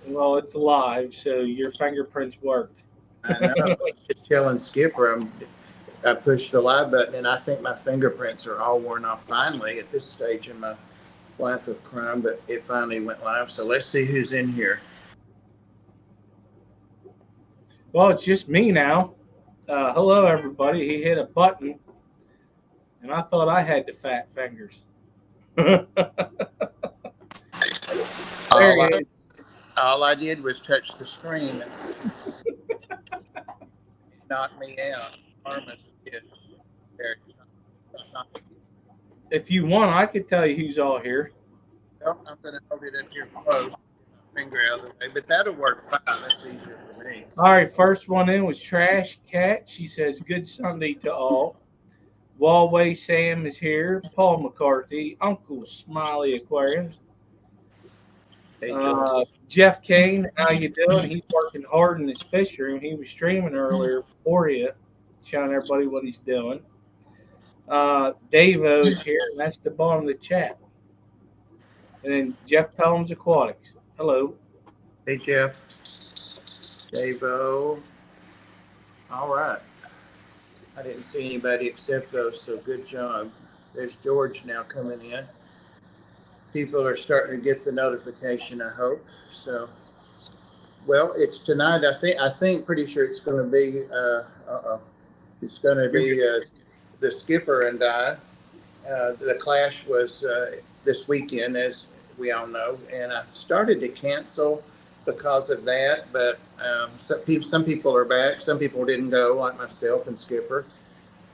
Well, it's live, so your fingerprints worked. I know. I was just telling Skipper I pushed the live button, and I think my fingerprints are all worn off finally at this stage in my life of crime. But it finally went live. So let's see who's in here. Well, it's just me now. Hello, everybody. He hit a button, and I thought I had the fat fingers. There All he I is. all I did was touch the screen, and it knocked me out. Armin did. There. If you want, I could tell you who's all here. Well, I'm going to hold it up here close. Get my finger out of the way, but that'll work fine. That's easier for me. All right, first one in was Trash Cat. She says, "Good Sunday to all." Wallway Sam is here. Paul McCarthy, Uncle Smiley Aquariums. Hey, George. Jeff Kane, how you doing? He's working hard in his fish room. He was streaming earlier for you, showing everybody what he's doing. Davo is here, and that's the bottom of the chat. And then Jeff Pelham's Aquatics. Hello. Hey, Jeff. Davo. All right. I didn't see anybody except those, so good job. There's George now coming in. People are starting to get the notification, I hope. So, well, it's tonight. I think pretty sure it's going to be. It's going to be the skipper and I. The clash was this weekend, as we all know, and I started to cancel because of that. But some people are back. Some people didn't go, like myself and Skipper.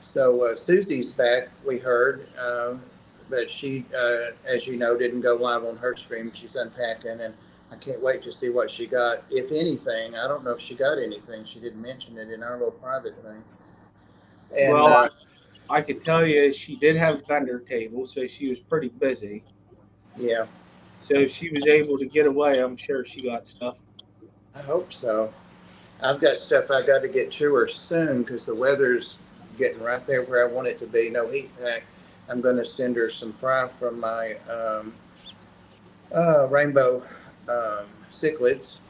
So Susie's back, we heard, but she, as you know, didn't go live on her stream. She's unpacking, and I can't wait to see what she got, if anything. I don't know if she got anything. She didn't mention it in our little private thing. And Well, I could tell you she did have vendor table, so she was pretty busy. yeah, So if she was able to get away, I'm sure she got stuff. I hope so. I've got stuff I got to get to her soon because the weather's getting right there where I want it to be. No heat pack. I'm going to send her some fry from my rainbow cichlids,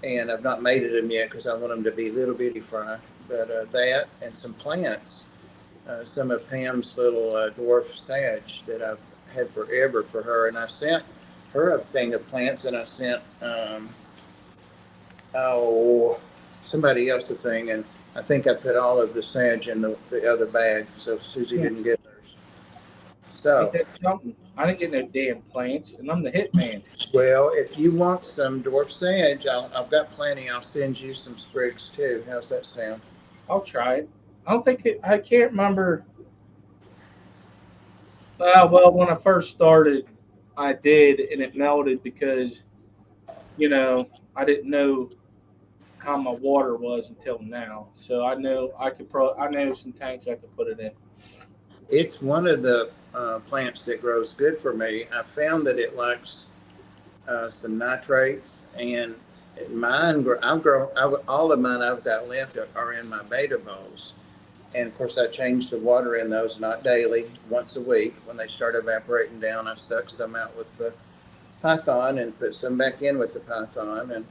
and I've not mated them yet because I want them to be little bitty fry. But that and some plants, some of Pam's little dwarf sage that I've had forever for her, and I sent her a thing of plants, and I sent oh somebody else a thing, and I think I put all of the sage in the other bag, so Susie Yeah. didn't get hers. Ain't So, that something? I didn't get no damn plants, and I'm the hitman. well, if you want some dwarf sage, I've got plenty. I'll send you some sprigs too. How's that sound? I'll try it. I don't think it, I can't remember. Well, when I first started, I did, and it melted because I didn't know how my water was until now. So I know I know some tanks I could put it in. It's one of the plants that grows good for me. I found that it likes some nitrates, and mine, all of mine I've got left are in my beta bowls. And of course, I change the water in those, not daily, once a week. When they start evaporating down, I suck some out with the python and put some back in with the python, and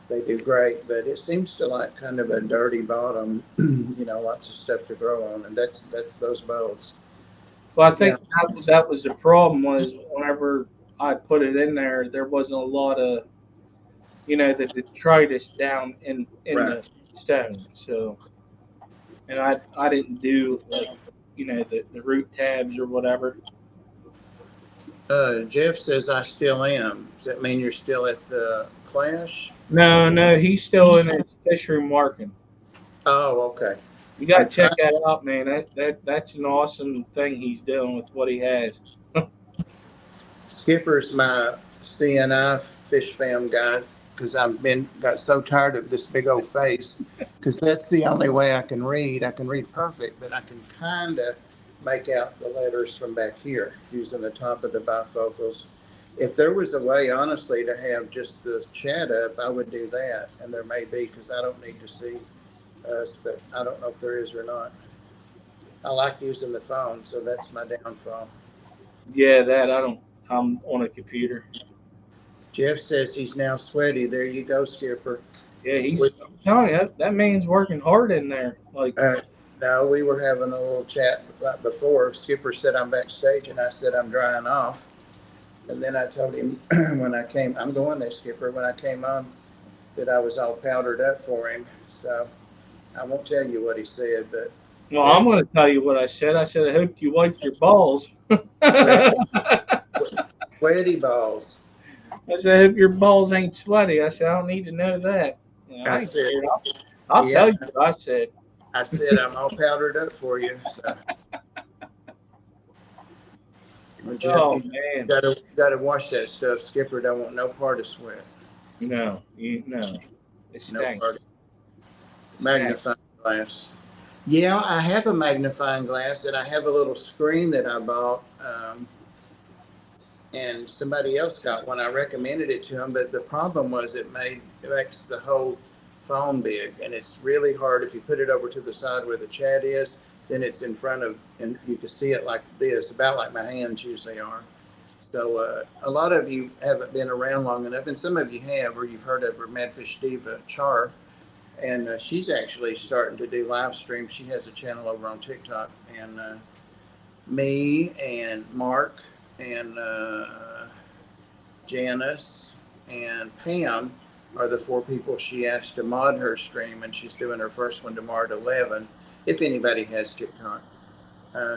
they do great. But it seems to like kind of a dirty bottom, lots of stuff to grow on, and that's those bowls. Well, I Yeah, think that was the problem was whenever I put it in there, there wasn't a lot of the detritus down in right. the stone. So, and I didn't do like the root tabs or whatever. Jeff says I still am. Does that mean you're still at the clash? No, no, he's still in his fish room working. Oh, okay. You got I'm to check trying. that out, man. That's an awesome thing he's doing with what he has. Skipper's my CNI fish fam guy because I've been got so tired of this big old face because that's the only way I can read. I can read perfect, but I can kind of make out the letters from back here using the top of the bifocals. If there was a way, honestly, to have just the chat up, I would do that. And there may be because I don't need to see us, but I don't know if there is or not. I like using the phone, so that's my downfall. Yeah, that I don't. I'm on a computer. Jeff says he's now sweaty. There you go, Skipper. Yeah, We, I'm telling you, that man's working hard in there. Like, no, we were having a little chat right before. Skipper said I'm backstage, and I said I'm drying off. And then I told him when I came, I'm going there, Skipper. When I came on, that I was all powdered up for him. So I won't tell you what he said, but well, there, I'm going to tell you what I said. I said, I hope you wiped your balls. sweaty, I sweaty balls. said, I hope your balls ain't sweaty. I said, I don't need to know that. You know, I I ain't said, scared. I'll yeah. tell you what I said. I said I'm all powdered up for you. So well, Jeff, Oh you man, gotta wash that stuff. Skipper don't want no part of sweat. no, it No part stinks. of It stinks. magnifying glass. Yeah, I have a magnifying glass, and I have a little screen that I bought. And somebody else got one. I recommended it to them, but the problem was it makes the whole phone big, and it's really hard if you put it over to the side where the chat is. Then it's in front of, and you can see it like this, about like my hands usually are. So a lot of you haven't been around long enough, and some of you have, or you've heard of her, Madfish Diva Char, and she's actually starting to do live streams. She has a channel over on TikTok, and me and Mark and Janice and Pam are the four people she asked to mod her stream, and she's doing her first one tomorrow at 11. If anybody has TikTok.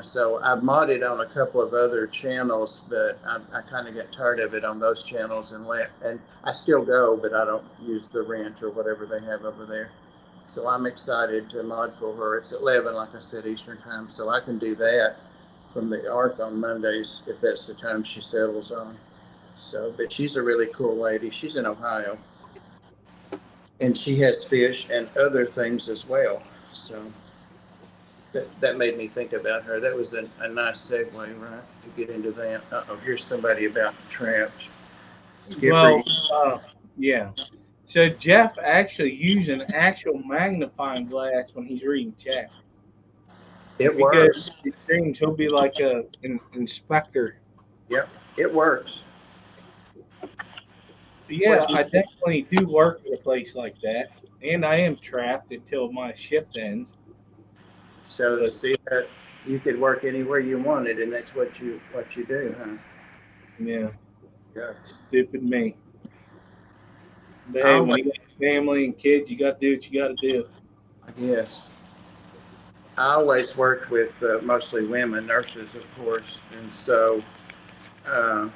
So I've modded on a couple of other channels, but I kind of got tired of it on those channels and I still go, but I don't use the ranch or whatever they have over there. So I'm excited to mod for her. It's 11, like I said, Eastern time, so I can do that from the Ark on Mondays if that's the time she settles on. So, but she's a really cool lady. She's in Ohio, and she has fish and other things as well. So that made me think about her. That was a nice segue, right, to get into that. Oh, here's somebody about traps. Skipper, Well, yeah. So Jeff actually used an actual magnifying glass when he's reading chat. it If he goes works. to the streams, he'll be like an inspector. Yep, it works. But yeah, What you, I definitely do work at a place like that, and I am trapped until my shift ends. so But see that you could work anywhere you wanted, and that's what you do, huh? yeah, Yeah. stupid me. But I hey, when always, you got family and kids, you got to do what you got to do. I guess. I always worked with mostly women, nurses, of course, and so uh,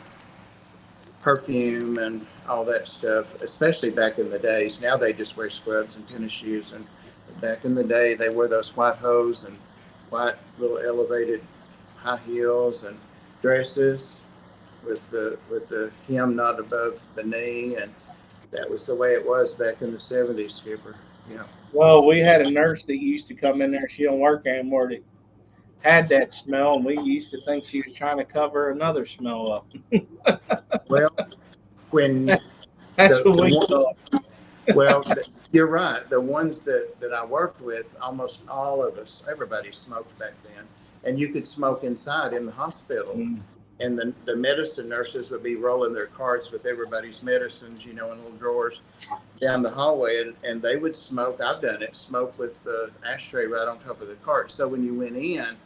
perfume and all that stuff, especially back in the days. Now they just wear scrubs and tennis shoes, and back in the day they wore those white hose and white little elevated high heels and dresses with the hem not above the knee, and that was the way it was back in the 70s, Skipper. Yeah. Well, we had a nurse that used to come in there. She don't work anymore. That had that smell, and we used to think she was trying to cover another smell up. Well, when That's the what the we one, thought. well, you're right. The ones that I worked with, almost all of us, everybody smoked back then, and you could smoke inside in the hospital. Mm. And the medicine nurses would be rolling their carts with everybody's medicines, in little drawers down the hallway, and they would smoke. I've done it, smoke with the ashtray right on top of the cart. So when you went in,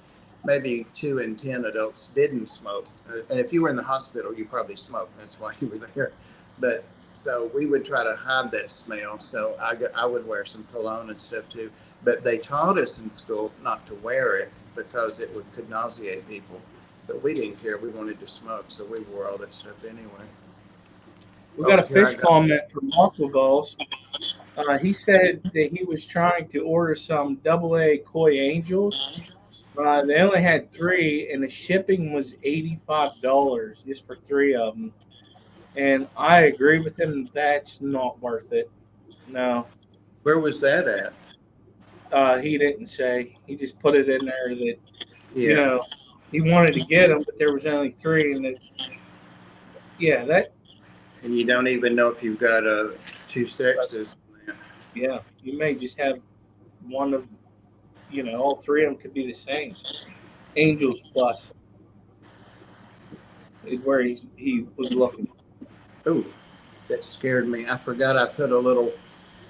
maybe 2 in 10 adults didn't smoke. And if you were in the hospital, you probably smoked. That's why you were there. But so we would try to hide that smell. So I would wear some cologne and stuff too. But they taught us in school not to wear it because could nauseate people. But we didn't care. We wanted to smoke, so we wore all that stuff anyway. We got Oh, a here I fish go. comment from Marco Balls. He said that he was trying to order some double A koi angels. They only had three, and the shipping was $85 just for three of them. And I agree with him. That's not worth it. No, Where was that at? he didn't say. He just put it in there that you Yeah. know he wanted to get them, but there was only three, and yeah, that And you don't even know if you've got two sexes. yeah, you may just have one of all three of them could be the same. Angels Plus is where he was looking. Ooh. that scared me. I forgot I put a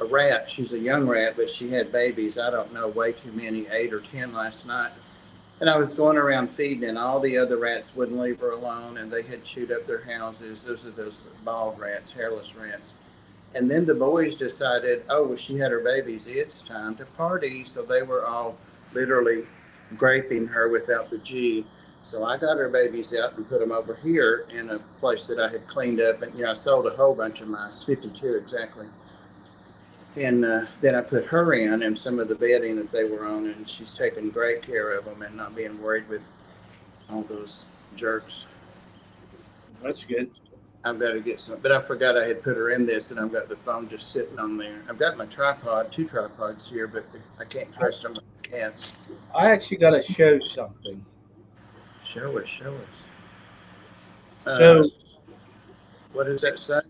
rat. She's a young rat, but she had babies. I don't know, way too many, 8 or 10 last night. And I was going around feeding, and all the other rats wouldn't leave her alone, and they had chewed up their houses. Those are those bald rats, hairless rats. And then the boys decided, oh, well, she had her babies. It's time to party. So they were all literally graping her without the G. So I got her babies out and put them over here in a place that I had cleaned up. And, I sold a whole bunch of mice, 52 exactly. And then I put her in and some of the bedding that they were on. And she's taking great care of them and not being worried with all those jerks. That's good. I've got to get some, but I forgot I had put her in this, and I've got the phone just sitting on there. I've got my tripod, 2 tripods here, but I can't trust them with the cats. I actually got to show something. Show us. So, what does that say?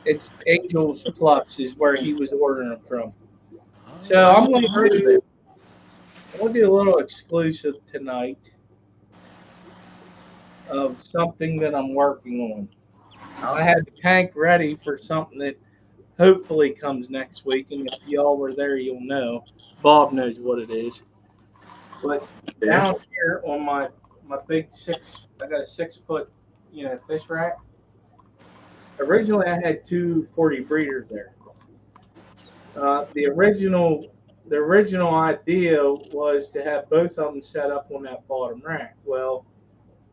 it's Angel's Plus is where he was ordering them from. Oh, So I'm going to do a little exclusive tonight of something that I'm working on. I had the tank ready for something that hopefully comes next week, and if y'all were there, you'll know. Bob knows what it is. But down here on my big I got a 6-foot, fish rack. Originally, I had 240 breeders there. The original idea was to have both of them set up on that bottom rack. Well,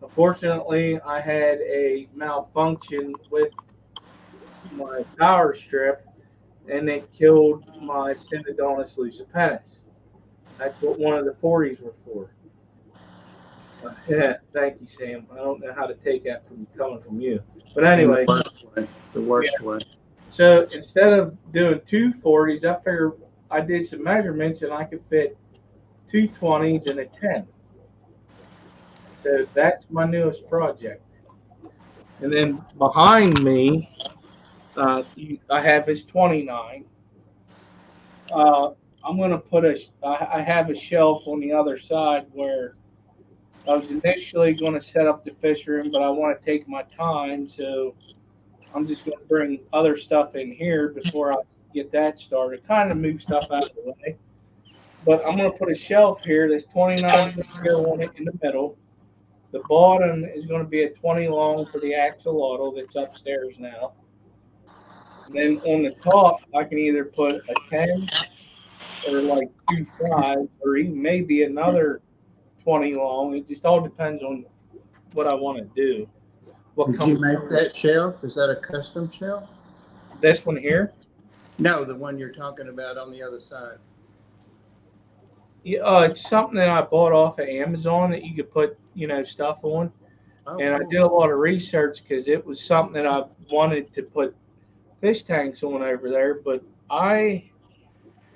unfortunately, I had a malfunction with my power strip, and it killed my Synodontis lucipennis. That's what one of the 40s were for. Yeah, thank you, Sam. I don't know how to take that from coming from you, but anyway, the worst way. So instead of doing 240s, I figured I did some measurements and I could fit 220s and a 10. So that's my newest project. And then behind me, I have his 29. I'm going to put I have a shelf on the other side where I was initially going to set up the fish room, but I want to take my time. So I'm just going to bring other stuff in here before I get that started, kind of move stuff out of the way. But I'm going to put a shelf here that's 29 on it in the middle. The bottom is going to be a 20 long for the axolotl that's upstairs now. And then on the top, I can either put a 10 or like 2.5 or even maybe another 20 long. It just all depends on what I want to do. Did you make that shelf? Is that a custom shelf? This one here? No, the one you're talking about on the other side. Yeah, it's something that I bought off of Amazon that you could put, stuff on. Oh, and cool. I did a lot of research because it was something that I wanted to put fish tanks on over there. But I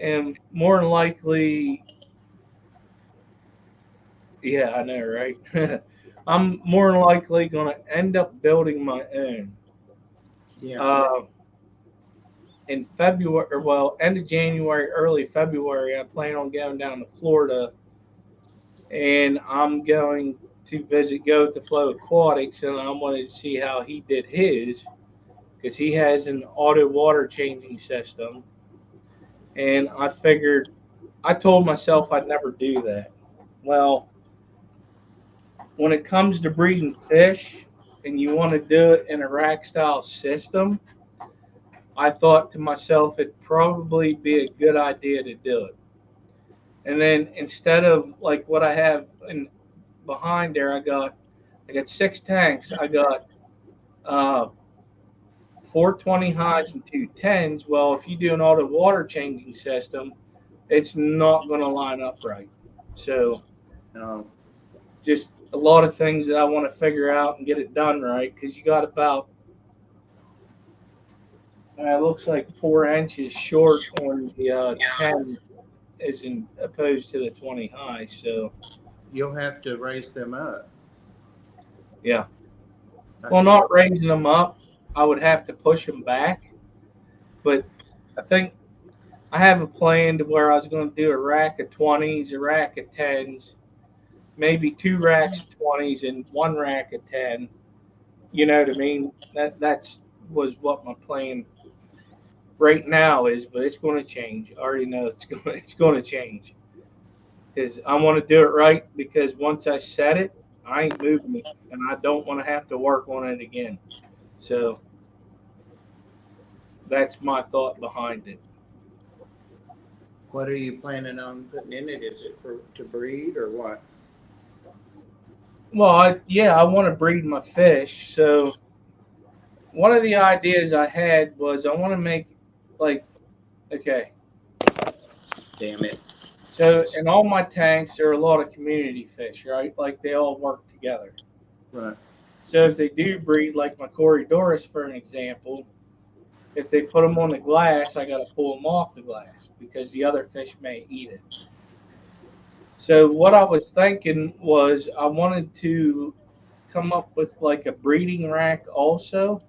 am more than likely, yeah, I know, right? I'm more than likely going to end up building my own. Yeah. In February, end of January, early February, I plan on going down to Florida, and I'm going to go with the Flow Aquatics, and I wanted to see how he did his, because he has an auto water changing system, and I told myself I'd never do that. Well, when it comes to breeding fish, and you want to do it in a rack style system, I thought to myself it'd probably be a good idea to do it. And then instead of like what I have behind there, I got 6 tanks. I got 4 20 highs and 2 10s. Well, if you do an auto water changing system, it's not going to line up right. So just a lot of things that I want to figure out and get it done right, because you got about it looks like 4 inches short on the 10 as opposed to the 20 high. So you'll have to raise them up. Yeah. Well, not raising them up. I would have to push them back. But I think I have a plan to where I was going to do a rack of 20s, a rack of 10s, maybe 2 racks of 20s and 1 rack of 10. You know what I mean? That's was what my plan right now is, but it's going to change. I already know it's going to change because I want to do it right. Because once I set it, I ain't moving it, and I don't want to have to work on it again. So that's my thought behind it. What are you planning on putting in it? Is it for to breed or what? Well, yeah, I want to breed my fish. So one of the ideas I had was I want to make like okay. Damn it. So in all my tanks, there are a lot of community fish, right? Like they all work together. Right. So if they do breed, like my Corydoras, for an example, if they put them on the glass, I got to pull them off the glass because the other fish may eat it. So what I was thinking was I wanted to come up with like a breeding rack also,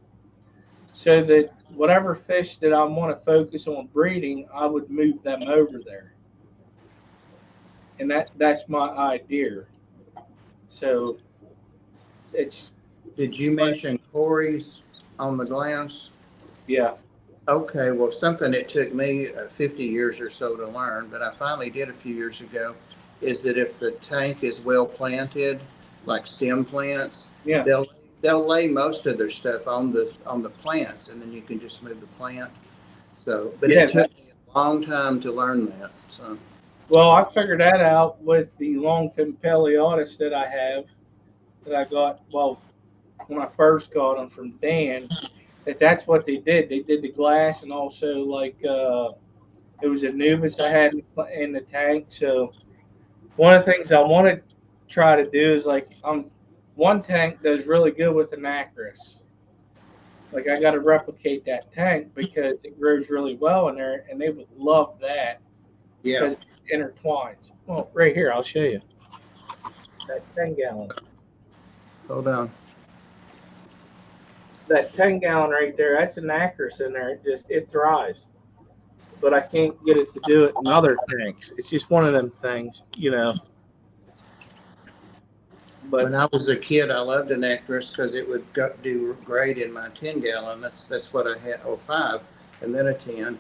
so that whatever fish that I want to focus on breeding, I would move them over there, and that's my idea. So it's Did you mention Corey's on the glass? yeah, Okay, well, something that took me 50 years or so to learn, but I finally did a few years ago, is that if the tank is well planted, like stem plants, yeah, they'll lay most of their stuff on the plants, and then you can just move the plant. So, but yeah. it took me a long time to learn that. So, Well, I figured that out with the longfin paleotis that I have that I got. Well, when I first got them from Dan, that's what they did. They did the glass and also like it was a Nubis I had in the tank. So one of the things I want to try to do is like one tank does really good with anacris. Like I got to replicate that tank because it grows really well in there, and they would love that yeah, because it intertwines. Well, right here, I'll show you that 10 gallon. hold on. That 10 gallon right there, that's anacris in there. It thrives, but I can't get it to do it in other tanks. It's just one of them things, you know. But When I was a kid, I loved an actress because it would do great in my 10 gallon. That's what I had, or five, and then a 10.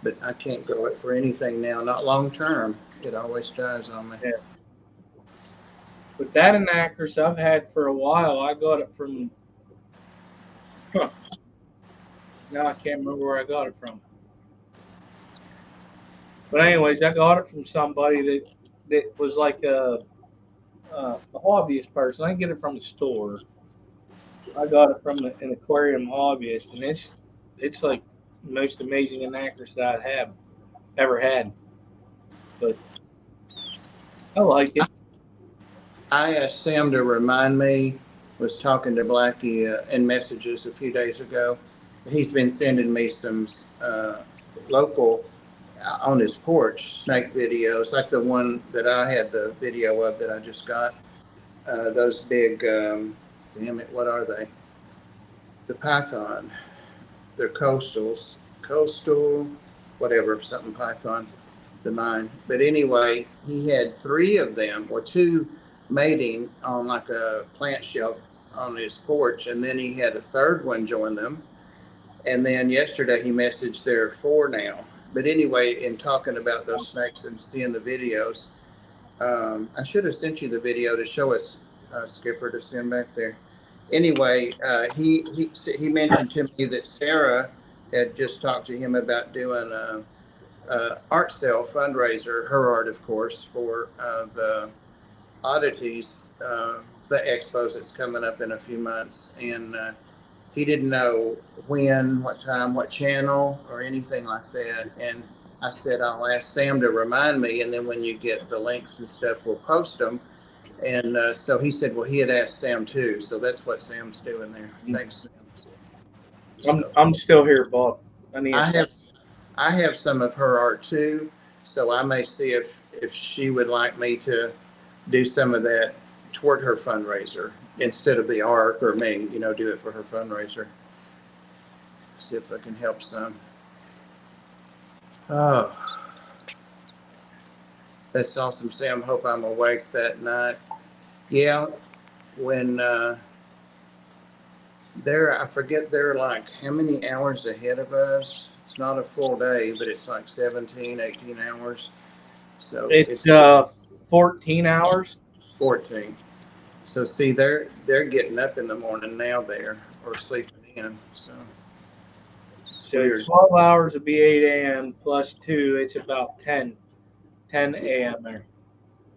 But I can't grow it for anything now, not long term. It always dies on me. yeah, but that anacris I've had for a while. I got it from. Huh, now I can't remember where I got it from. But anyways, I got it from somebody that was like a hobbyist person. I didn't get it from the store. I got it from an aquarium hobbyist, and it's like the most amazing anacris that I have ever had. But I like it. I asked Sam to remind me. Was talking to Blackie in messages a few days ago. He's been sending me some local on his porch snake videos, like the one that I had the video of that I just got. Those big, damn it, what are they? The python. They're coastal, whatever, something python, the mine. But anyway, he had three of them, or two mating on like a plant shelf on his porch, and then he had a third one join them. And then yesterday he messaged there are four now. But anyway, in talking about those snakes and seeing the videos, I should have sent you the video to show us, Skipper, to send back there. Anyway, he mentioned to me that Sarah had just talked to him about doing a art sale fundraiser, her art, of course, for the oddities, the expos that's coming up in a few months, and he didn't know when, what time, what channel, or anything like that. And I said, I'll ask Sam to remind me, and then when you get the links and stuff, we'll post them. And so he said, well, he had asked Sam too. So that's what Sam's doing there. Thanks, Sam. So I'm still here, Bob. I need I a have I have some of her art too. So I may see if she would like me to do some of that toward her fundraiser instead of the art, or me, do it for her fundraiser. See if I can help some. Oh, that's awesome, Sam. Hope I'm awake that night. Yeah, when I forget, they're like how many hours ahead of us. It's not a full day, but it's like 17, 18 hours. So It's it's 14 hours. 14. So see, they're getting up in the morning now there, or sleeping in. So it's So weird. 12 hours would be 8 a.m. plus 2. It's about 10 Yeah, a.m. there.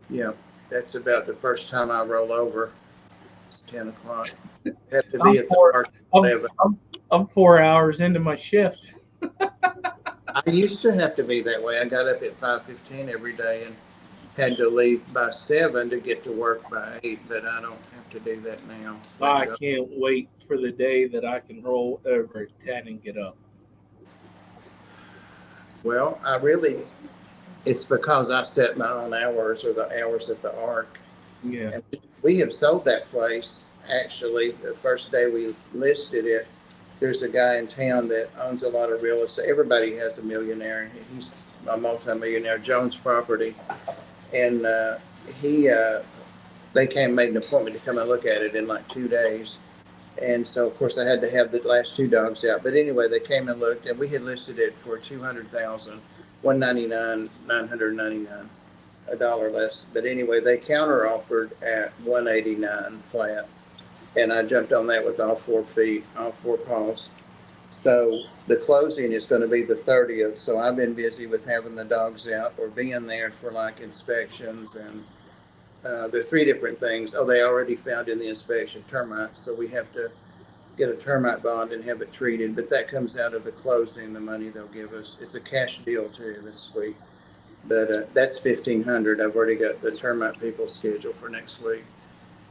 yeah. That's about the first time I roll over. It's 10 o'clock. Have to be I'm at the four. park at I'm, 11. I'm 4 hours into my shift. I used to have to be that way. I got up at 5:15 every day and had to leave by 7 to get to work by 8, but I don't have to do that now. Thank I God. can't wait for the day that I can roll over at 10 and get up. Well, I really, it's because I set my own hours or the hours at the Ark. Yeah. And we have sold that place. Actually, the first day we listed it, there's a guy in town that owns a lot of real estate. Everybody has a millionaire. He's a multimillionaire, Jones Property. And he, they came, made an appointment to come and look at it in like 2 days. And so, of course, I had to have the last two dogs out. But anyway, they came and looked, and we had listed it for 200,000, 199, 999, a dollar less. But anyway, they counter offered at 189 flat, and I jumped on that with all 4 feet, all four paws. So the closing is going to be the 30th. So I've been busy with having the dogs out or being there for like inspections and there are three different things. Oh, they already found in the inspection termites, so we have to get a termite bond and have it treated. But that comes out of the closing, the money they'll give us. It's a cash deal too. That's sweet. But that's 1,500. I've already got the termite people scheduled for next week.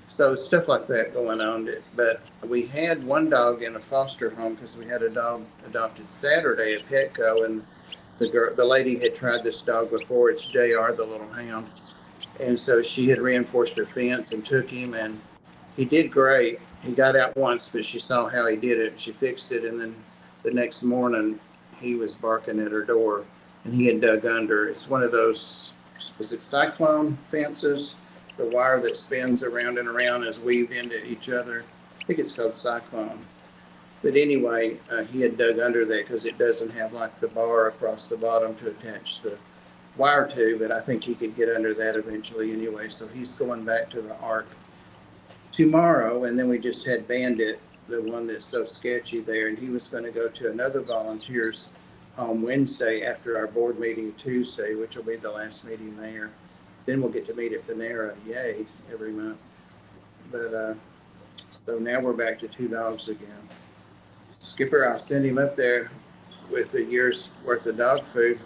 So stuff like that going on. But we had one dog in a foster home because we had a dog adopted Saturday at Petco, and the lady had tried this dog before. It's Jr., the little hound, and so she had reinforced her fence and took him, and he did great. He got out once, but she saw how he did it. She fixed it, and then the next morning he was barking at her door, and he had dug under. It's one of those, was it cyclone fences? The wire that spins around and around is weaved into each other. I think it's called cyclone. But anyway, he had dug under that because it doesn't have like the bar across the bottom to attach the wire to, but I think he could get under that eventually anyway. So he's going back to the Ark tomorrow, and then we just had Bandit, the one that's so sketchy there, and he was going to go to another volunteers home Wednesday after our board meeting Tuesday, which will be the last meeting there. Then we'll get to meet at Panera, yay, every month. But so now we're back to two dogs again. Skipper, I'll send him up there with a year's worth of dog food.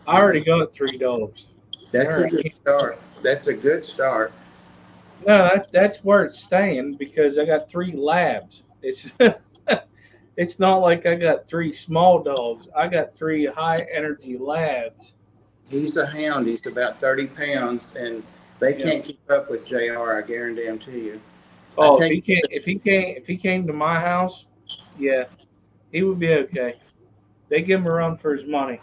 I already got 3 dogs. That's All a right. good start. That's a good start. No, that's where it's staying because I got 3 labs. It's it's not like I got 3 small dogs. I got 3 high energy labs. He's a hound. He's about 30 pounds, and they Yeah. can't keep up with JR. I guarantee you. I Oh, take if he came to my house, yeah, he would be okay. They give him a run for his money.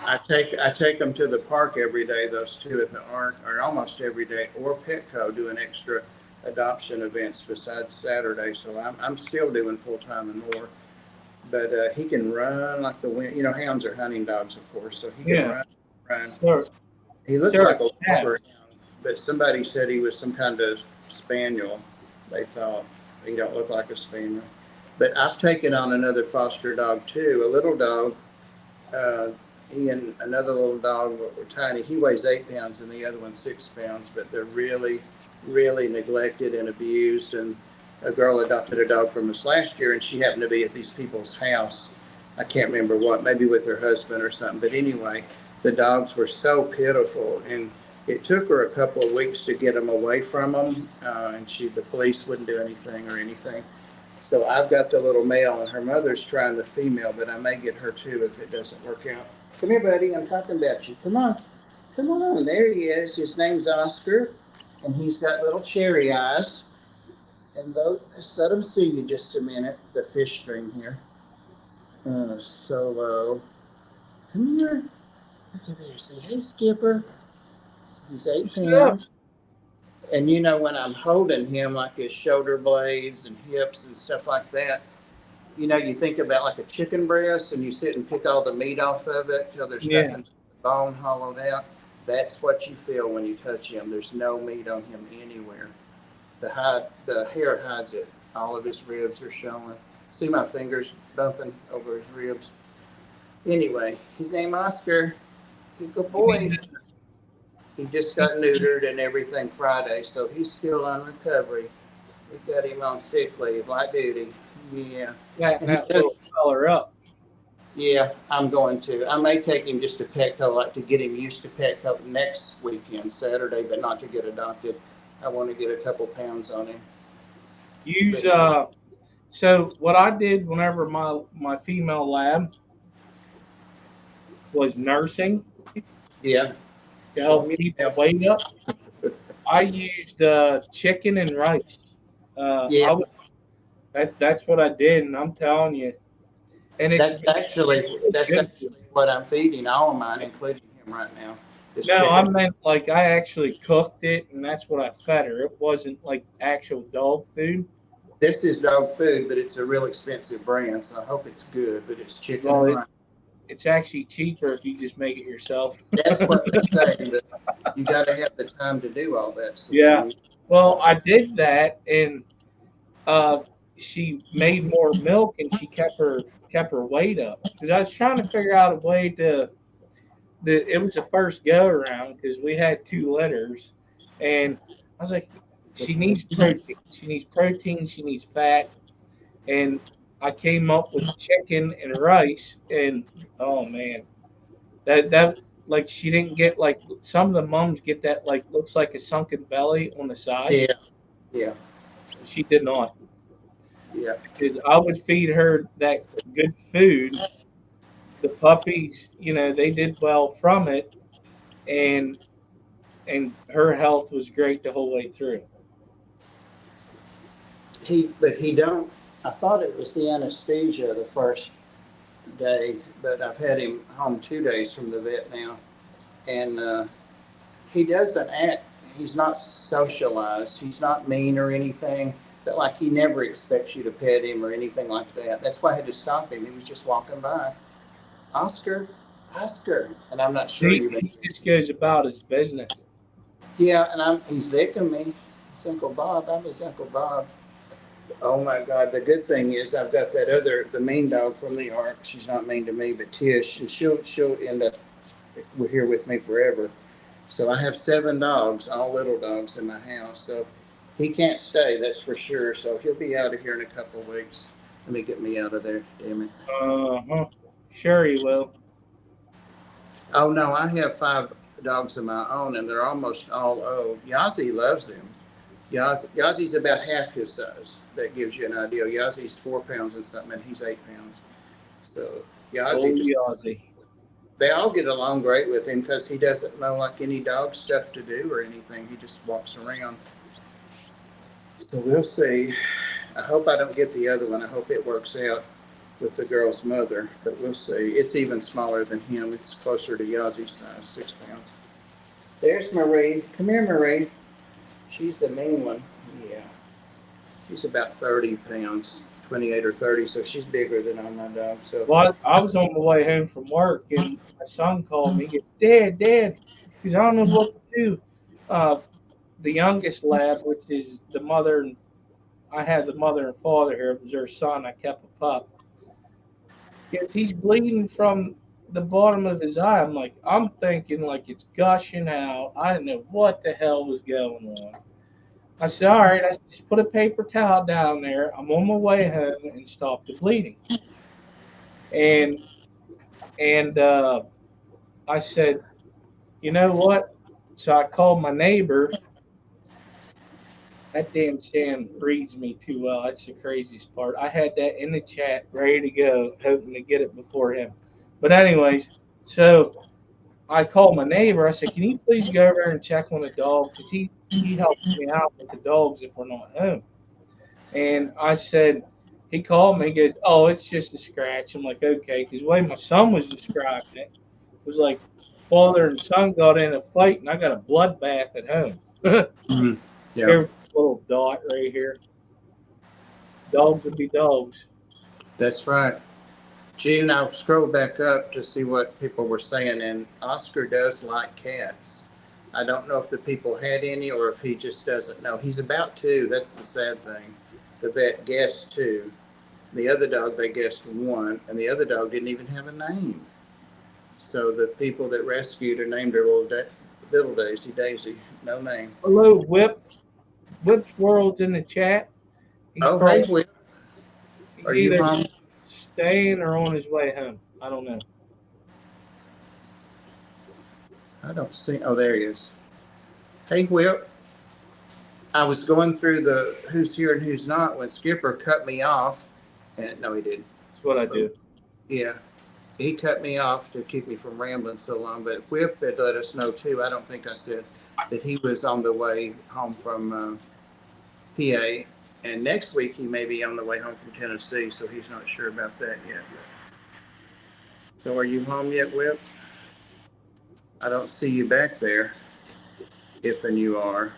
I take them to the park every day. Those two at the Ark, or almost every day, or Petco doing extra adoption events besides Saturday. So I'm still doing full time and more. But he can run like the wind. You know, hounds are hunting dogs, of course, so he can Yeah, run. sir, He looks sir, like a snaps. Whopper hound, but somebody said he was some kind of spaniel. They thought he don't look like a spaniel. But I've taken on another foster dog too, a little dog. Uh, he and another little dog were tiny. He weighs 8 pounds and the other one's 6 pounds, but they're really, really neglected and abused. And a girl adopted a dog from us last year, and she happened to be at these people's house. I can't remember what, maybe with her husband or something. But anyway, the dogs were so pitiful, and it took her a couple of weeks to get them away from them. And the police wouldn't do anything or anything. So I've got the little male, and her mother's trying the female, but I may get her too if it doesn't work out. Come here, buddy. I'm talking about you. Come on. Come on. There he is. His name's Oscar, and he's got little cherry eyes. And those, just let him see you just a minute. The fish string here. Solo. Come here. Look at there. Say, hey, Skipper. He's eight What's up? pounds. And you know, when I'm holding him, like his shoulder blades and hips and stuff like that, you know, you think about like a chicken breast and you sit and pick all the meat off of it till there's Yeah, nothing but the bone hollowed out. That's what you feel when you touch him. There's no meat on him anywhere. The hair hides it. All of his ribs are showing. See my fingers bumping over his ribs. Anyway, his name Oscar. He's a good you need boy. He just got neutered and everything Friday, so he's still on recovery. We got him on sick leave, light duty. Yeah, fatten and he that does. little color up. Yeah, I'm going to. I may take him just to Petco, like to get him used to Petco next weekend, Saturday, but not to get adopted. I want to get a couple pounds on him. Use But So what I did whenever my female lab was nursing yeah, to show help me. keep the Yeah, weight up, I used chicken and rice. yeah. I would that's what I did, and I'm telling you, and That's it's actually really that's good. actually what I'm feeding all of mine, including him right now. This No, I chicken. meant like I actually cooked it, and that's what I fed her. It wasn't like actual dog food. This is dog food, but it's a real expensive brand, so I hope it's good. But it's chicken Well, and rice. it's actually cheaper if you just make it yourself. That's what they say. But you got to have the time to do all that. So Yeah. then, Well, I did that, and uh, she made more milk, and she kept her weight up because I was trying to figure out a way to. It was the first go around because we had two litters, and I was like, she needs protein. She needs protein. She needs fat, and I came up with chicken and rice, and oh man, that like she didn't get like some of the mums get that like looks like a sunken belly on the side. yeah, yeah, She did not yeah. because I would feed her that good food. The puppies, they did well from it, and her health was great the whole way through. But he don't. I thought it was the anesthesia the first day, but I've had him home 2 days from the vet now, and he doesn't act. He's not socialized. He's not mean or anything. But like he never expects you to pet him or anything like that. That's why I had to stop him. He was just walking by. Oscar, Oscar, and I'm not sure He, even. he just goes about his business. Yeah, and he's licking me. It's Uncle Bob. I'm his Uncle Bob. Oh my God! The good thing is I've got the mean dog from the Ark. She's not mean to me, but Tish, and she'll end up here with me forever. So I have 7 dogs, all little dogs in my house. So he can't stay, that's for sure. So he'll be out of here in a couple of weeks. Let me get me out of there, damn it. Uh-huh. Sure he will. Oh no, I have 5 dogs of my own, and they're almost all old. Yazzie loves them. Yazzie's about half his size. That gives you an idea. Yazzie's 4 pounds and something, and he's 8 pounds. So Oh, Yazzie just, Ozzy. they all get along great with him because he doesn't know like any dog stuff to do or anything. He just walks around. So we'll see. I hope I don't get the other one. I hope it works out with the girl's mother, but we'll see. It's even smaller than him. It's closer to Yazzie's size, 6 pounds. There's Marie. Come here, Marie. She's the mean one. Yeah. She's about 30 pounds, 28 or 30, so she's bigger than all my dogs. So, Well, I was on my way home from work, and my son called me. He goes, Dad, because I don't know what to do. Uh, the youngest lab, which is the mother, and I had the mother and father here. It was their son. I kept a pup. Yes, he's bleeding from the bottom of his eye. I'm thinking like it's gushing out. I didn't know what the hell was going on. I said, all right, I said, just put a paper towel down there. I'm on my way home and stop the bleeding. And I said, you know what? So I called my neighbor. That damn Sam reads me too well. That's the craziest part. I had that in the chat ready to go, hoping to get it before him. But anyways, so I called my neighbor. I said, "Can you please go over there and check on the dog? Because he helps me out with the dogs if we're not home." And I said, he called me. He goes, "Oh, it's just a scratch." I'm like, "Okay," because the way my son was describing it was like father and son got in a fight, and I got a bloodbath at home. Mhm. Yeah, Here's a little dot right here. Dogs would be dogs. that's right. Gene, I'll scroll back up to see what people were saying, and Oscar does like cats. I don't know if the people had any or if he just doesn't know. He's about two. That's the sad thing. The vet guessed two. The other dog, they guessed one, and the other dog didn't even have a name. So the people that rescued her named her little Daisy. Daisy, no name. Hello, Whip. Whip's world's in the chat. He's Oh, hey, probably Will, he's are you either home? staying or on his way home. I don't know. I don't see. Oh, there he is. Hey, Will. I was going through the who's here and who's not when Skipper cut me off. And no, he didn't. That's what I But do. yeah, he cut me off to keep me from rambling so long. But Whip had let us know too. I don't think I said that he was on the way home from PA, and next week he may be on the way home from Tennessee. So he's not sure about that yet. So are you home yet, Whip? I don't see you back there. If and you are.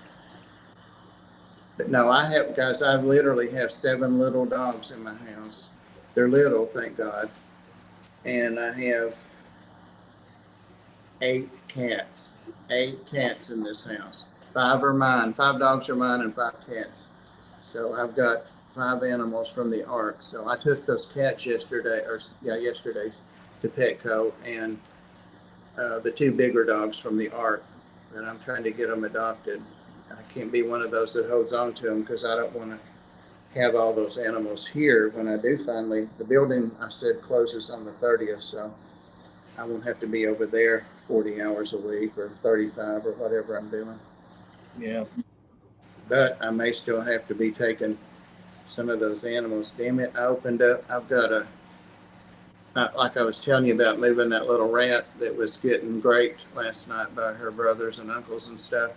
But no, I have, guys, I literally have 7 little dogs in my house. They're little, thank God. And I have 8 cats. 8 cats in this house. 5 are mine. 5 dogs are mine and 5 cats. So I've got 5 animals from the Ark. So I took those cats yesterday, or yeah, yesterday to Petco, and the 2 bigger dogs from the Ark. And I'm trying to get them adopted. I can't be one of those that holds on to them because I don't want to have all those animals here when I do finally. The building, I said, closes on the 30th, so I won't have to be over there 40 hours a week or 35 or whatever I'm doing. Yeah. But I may still have to be taking some of those animals. Damn it, I opened up. I've got like I was telling you about moving that little rat that was getting raped last night by her brothers and uncles and stuff.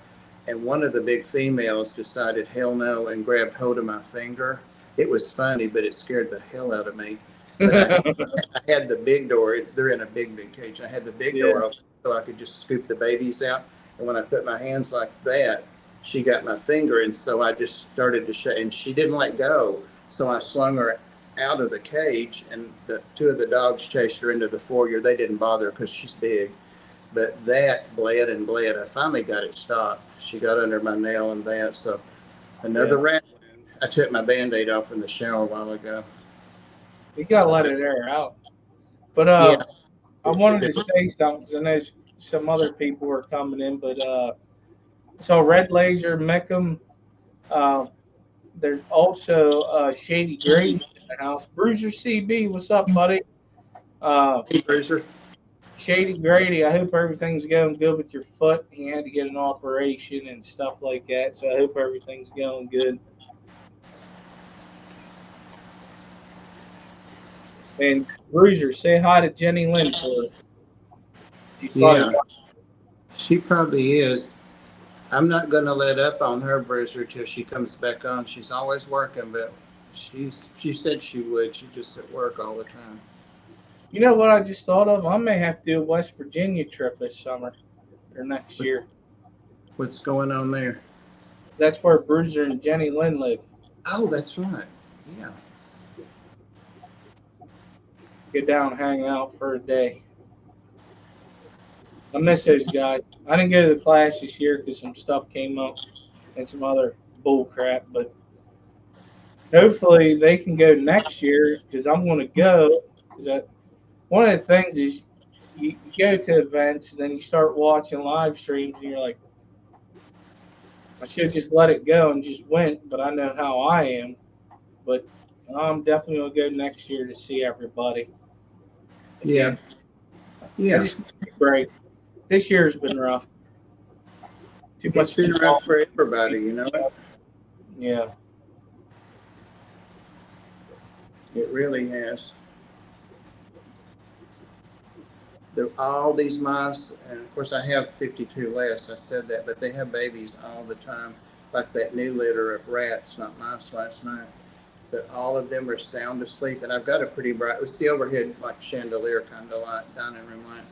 And one of the big females decided, hell no, and grabbed hold of my finger. It was funny, but it scared the hell out of me. But I had the big door. They're in a big cage. I had the big Yeah. door open so I could just scoop the babies out. And when I put my hands like that, she got my finger. And so I just started to shake, and she didn't let go. So I slung her out of the cage, and the 2 of the dogs chased her into the foyer. They didn't bother because she's big. But that bled and bled. I finally got it stopped. She got under my nail and that. So another Yeah. rat wound. I took my Band-Aid off in the shower a while ago. You gotta let it air out. But Yeah. I wanted to say something 'cause I know some other people were coming in. But so Red Laser, Meckham. Uh, there's also Shady Grady in the house. Bruiser CB, what's up, buddy? Uh, Hey, Bruiser. Shady Grady, I hope everything's going good with your foot. He had to get an operation and stuff like that, so I hope everything's going good. And Bruiser, say hi to Jenny Lynn for us. She's probably Yeah, she probably is. I'm not going to let up on her, Bruiser, till she comes back on. She's always working, but she said she would. She's just at work all the time. You know what I just thought of? I may have to do a West Virginia trip this summer or next What, year. what's going on there? That's where Bruiser and Jenny Lynn live. Oh, that's right. Yeah. Go down and hang out for a day. I miss those guys. I didn't go to the class this year because some stuff came up and some other bull crap, but hopefully they can go next year because I'm going to go. Because one of the things is you go to events and then you start watching live streams and you're like, I should just let it go and just went, but I know how I am. But I'm definitely going to go next year to see everybody Yeah. again. I Yeah. just need a break. This year's been rough. Too It's much been rough involvement. for everybody, you know? Yeah. It really has. All these mice, and of course I have 52 less, I said that, but they have babies all the time, like that new litter of rats, not mice last night. But all of them are sound asleep, and I've got a pretty bright, it's the overhead like chandelier kind of light, dining room light,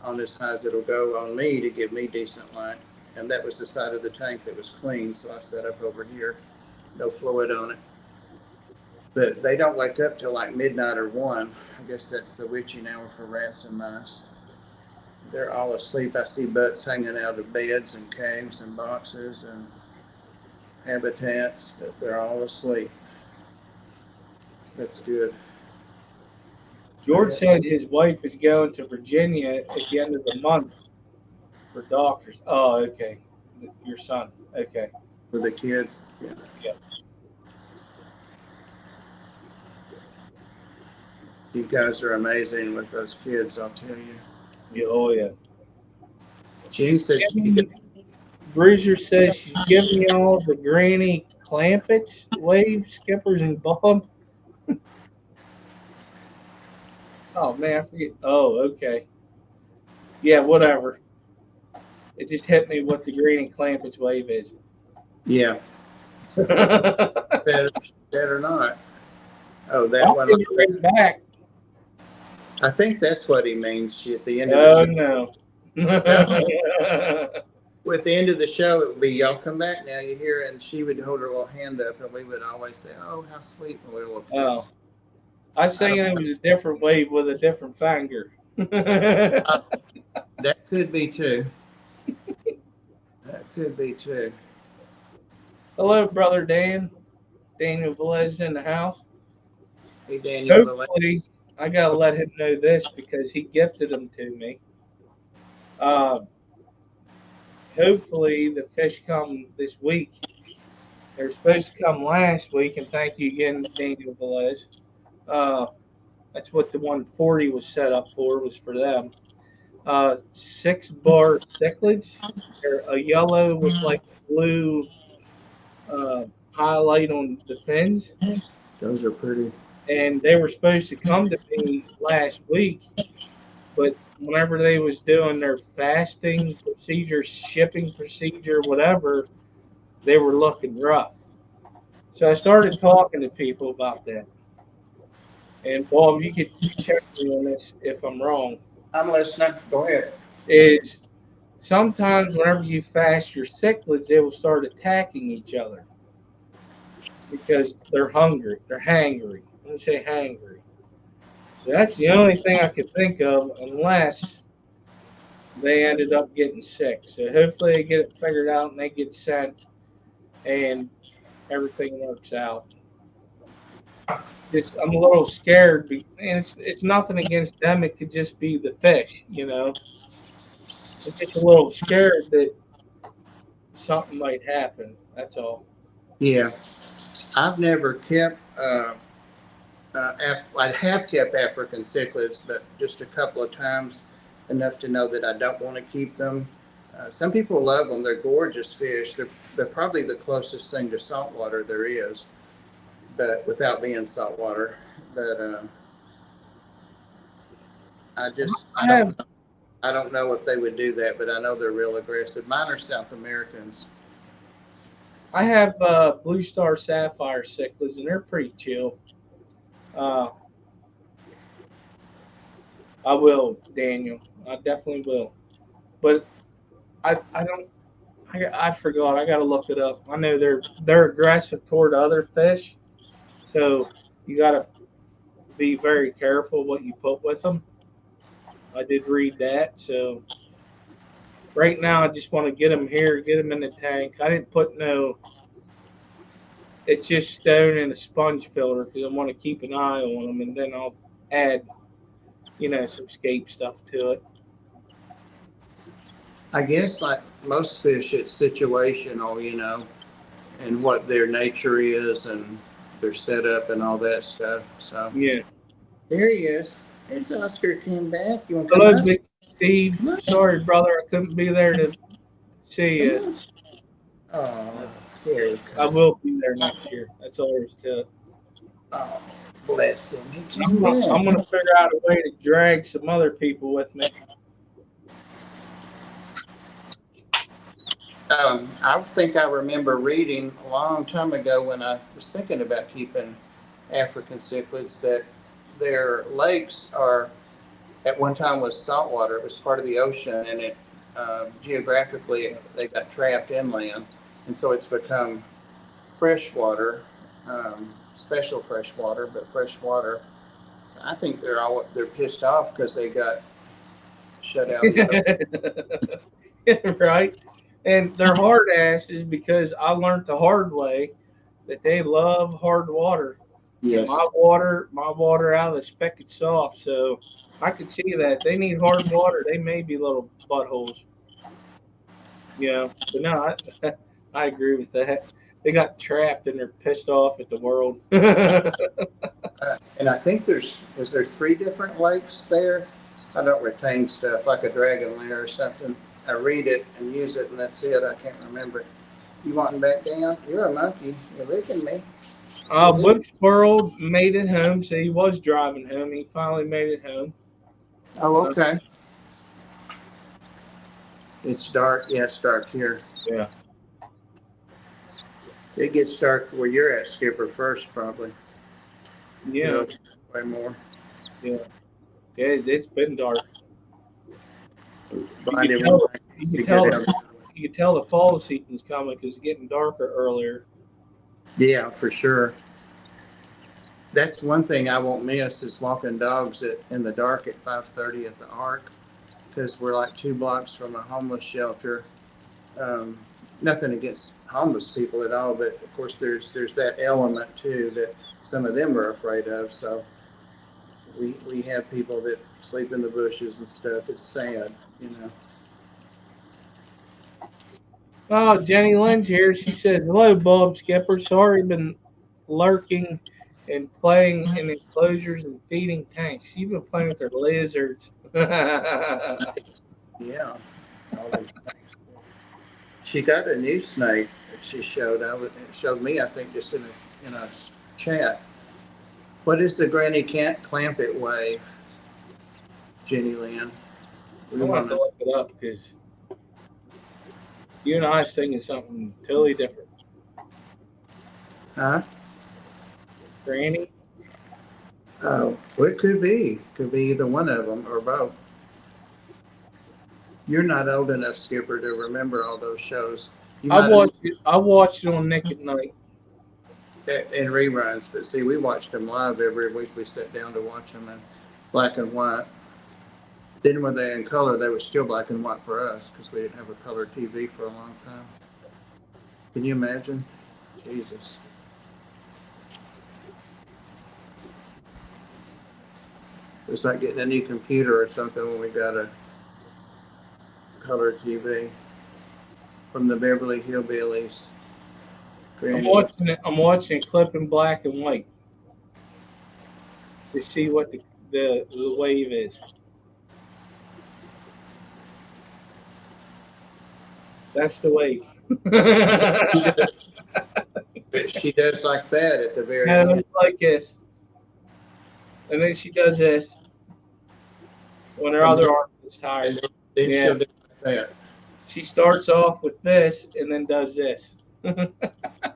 on as high as it'll go on me to give me decent light. and that was the side of the tank that was clean. So I set up over here, no fluid on it. But they don't wake up till like midnight or 1. I guess that's the witching hour for rats and mice. They're all asleep. I see butts hanging out of beds and caves and boxes and habitats, but they're all asleep. That's good. George said his wife is going to Virginia at the end of the month for doctors. Oh, okay. Your son. Okay. For the kid. Yeah. Yeah. You guys are amazing with those kids, I'll tell you. Yeah, oh, yeah. Jean said she could. Bruiser says she's giving me all the granny clampets, waves, skippers, and bob. Oh, man, I forget. Oh, okay. Yeah, whatever. It just hit me what the granny clampets wave is. Yeah. better not. Oh, that I'll one. give it right back. I think that's what he means. At the end of the show. No. At the end of the show, it would be, y'all come back now, you hear, and she would hold her little hand up, and we would always say, oh, how sweet my little kids. Oh. I was saying it was a different wave with a different finger. That could be too. That could be too. Hello, brother Dan. Daniel Velez in the house. Hey, Daniel Hopefully, I gotta let him know this because he gifted them to me. Hopefully, the fish come this week. They're supposed to come last week, and thank you again, Daniel Velez. That's what the 140 was set up for, was for them. 6-bar cichlids. They're a yellow with like blue highlight on the fins. Those are pretty. And they were supposed to come to me last week, but whenever they was doing their fasting procedure, shipping procedure, whatever, they were looking rough. So I started talking to people about that. And Bob, you could check me on this if I'm wrong. I'm listening. Go ahead. Is sometimes whenever you fast your cichlids, they will start attacking each other because they're hungry. They're hangry. Let me say hangry. So that's the only thing I could think of, unless they ended up getting sick. So hopefully they get it figured out and they get sent, and everything works out. I'm a little scared, and it's nothing against them. It could just be the fish, you know. I'm just a little scared that something might happen. That's all. Yeah, I've never kept. I have kept African cichlids, but just a couple of times, enough to know that I don't want to keep them. Some people love them. They're gorgeous fish. They're probably the closest thing to saltwater there is, but without being saltwater. But I don't know if they would do that, but I know they're real aggressive. Mine are South Americans. I have blue star sapphire cichlids, and they're pretty chill. I will, Daniel. I definitely will. But I don't. I forgot. I got to look it up. I know they're aggressive toward other fish, so you got to be very careful what you put with them. I did read that, so right now I just want to get them here, get them in the tank. I didn't put no. It's just stone and a sponge filter because I want to keep an eye on them, and then I'll add, some scape stuff to it. I guess like most fish, it's situational, and what their nature is and their setup and all that stuff. So yeah, there he is. There's Oscar came back. You want to hello, Big Steve. Sorry, brother, I couldn't be there to see you. Oh, scary. I will be there next year. That's all there is to it. Oh, bless him. I'm going to figure out a way to drag some other people with me. I think I remember reading a long time ago when I was thinking about keeping African cichlids that their lakes are, at one time was saltwater. It was part of the ocean, and it geographically they got trapped inland, and so it's become freshwater, special freshwater, but freshwater. I think they're pissed off because they got shut out of the Right? And they're hard asses because I learned the hard way that they love hard water. And yes. my water out of the spigot soft. So I could see that they need hard water. They may be little buttholes, you know. But no, I agree with that. They got trapped and they're pissed off at the world. And I think is there 3 different lakes there? I don't retain stuff like a dragon lair or something. I read it and use it, and that's it. I can't remember it. You wanting back down? You're a monkey. You're licking me. Whip Squirrel made it home, so he was driving home. He finally made it home. Oh, okay. It's dark. Yeah, it's dark here. Yeah. It gets dark where you're at, Skipper, first, probably. Yeah. You know, way more. Yeah. Yeah, it's been dark. Blinded You can tell the fall season's coming because it's getting darker earlier. Yeah, for sure. That's one thing I won't miss is walking dogs in the dark at 5:30 at the Ark, because we're like 2 blocks from a homeless shelter. Nothing against homeless people at all, but of course there's that element too that some of them are afraid of. So we have people that sleep in the bushes and stuff. It's sad, you know. Oh, Jenny Lynn's here. She says, "Hello, Bob Skipper. Sorry, been lurking and playing in enclosures and feeding tanks. She's been playing with her lizards." Yeah. All these things. She got a new snake that she showed. It showed me, I think, just in a chat. What is the Granny Can't Clamp It wave, Jenny Lynn? I'm gonna have to look it up because you and I was thinking something totally different. Huh? Granny? Oh, well, it could be. Could be either one of them or both. You're not old enough, Skipper, to remember all those shows. I watched it on Nick at Night. In reruns, but see, we watched them live every week. We sat down to watch them in black and white. Then when they in color, they were still black and white for us because we didn't have a color TV for a long time. Can you imagine? Jesus. It's like getting a new computer or something when we got a color TV from the Beverly Hillbillies. I'm watching it clip in black and white to see what the wave is. That's the wave. She does like that at the very And end. it's like this. And then she does this when her other arm is tired. Then Yeah. she'll do like that. She starts off with this and then does this.